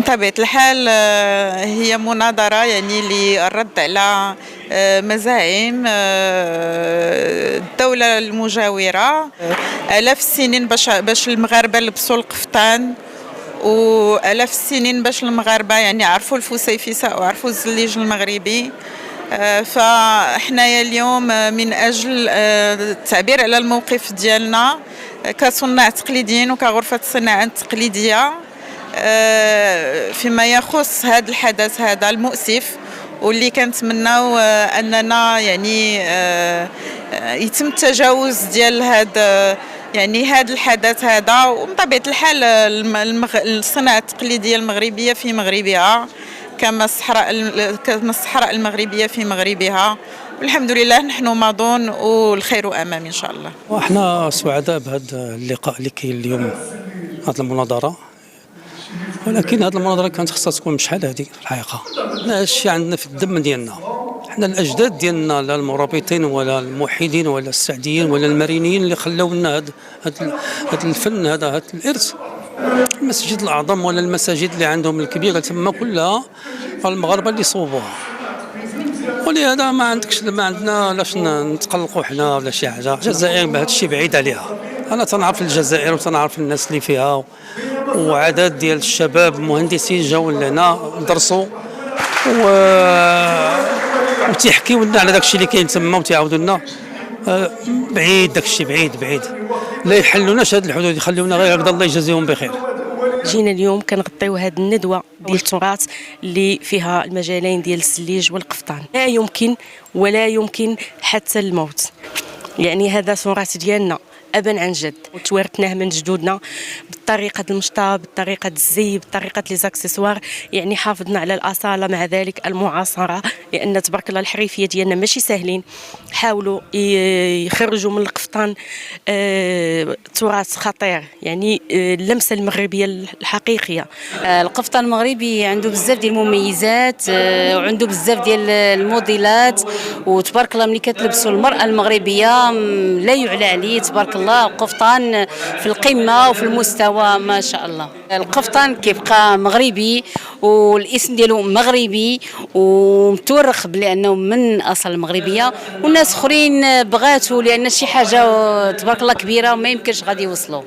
بطبيعة الحال هي مناظرة يعني للرد على مزاعم الدولة المجاورة. آلاف السنين باش المغاربة لبسوا القفطان، وآلاف السنين باش المغاربة يعني عرفوا الفسيفساء وعرفوا الزليج المغربي. فاحنايا اليوم من أجل التعبير على الموقف ديالنا كصناع تقليديين وكغرفة الصناعة التقليدية فيما يخص هذا الحدث هذا المؤسف، واللي كنتمناو اننا يعني يتم التجاوز ديال هذا يعني هذا الحدث هذا. ومن طبيعة الحال الصناعة التقليدية المغربية في مغربها كما الصحراء المغربية في مغربها، والحمد لله نحن ماضون والخير أمام إن شاء الله. وإحنا سعداء بهذا اللقاء اللي كاين اليوم، هذه المناظرة، ولكن هذه المناظرة كانت خصها تكون بشحال هذه في الحقيقة. هادشي عندنا في الدم ديالنا، حنا الأجداد ديالنا لا المرابطين ولا الموحدين ولا السعديين ولا المرينيين اللي خلاو لنا هذا الفن هذا الإرث. المساجد الأعظم ولا المساجد اللي عندهم الكبيرة تما كلها المغاربة اللي صوبوها، ولهذا ما عندنا لاش نتقلقوا حنا ولا شي حاجة. الجزائر بهذا الشيء بعيد عليها. أنا تنعرف الجزائر وتنعرف الناس اللي فيها، وعدد ديال الشباب المهندسين جاوا لهنا درسوا وتيحكيو لنا على داك الشيء اللي كاين تما وتيعاودوا لنا. بعيد داك الشيء بعيد، لا يحلوناش هاد الحدود، يخليونا غير هكذا، الله يجازيهم بخير. جينا اليوم كنغطيو هذه الندوه ديال التراث اللي فيها المجالين ديال السليج والقفطان. لا يمكن ولا يمكن حتى الموت، يعني هذا تراث ديالنا أبا عن جد، وتوارثناه من جدودنا بطريقة المشطة، بطريقة الزي، بطريقة لي زاكسيسوار. يعني حافظنا على الأصالة مع ذلك المعاصرة، لأن تبارك الله الحريفية ديالنا ماشي سهلين. حاولوا يخرجوا من القفطان تراث خطير، يعني اللمسة المغربية الحقيقية. القفطان المغربي عنده بزاف ديال المميزات، وعنده بزاف ديال الموديلات، وتبارك الله ملي كتلبسوا المرأة المغربية لا يعلى عليه. تبارك الله القفطان في القمة وفي المستوى ما شاء الله. القفطان كيبقى مغربي والاسم ديالو مغربي ومتورخ بانه من اصل مغربيه، والناس اخرين بغاتو لان شي حاجه تبارك الله كبيره وما يمكنش غادي يوصلوا.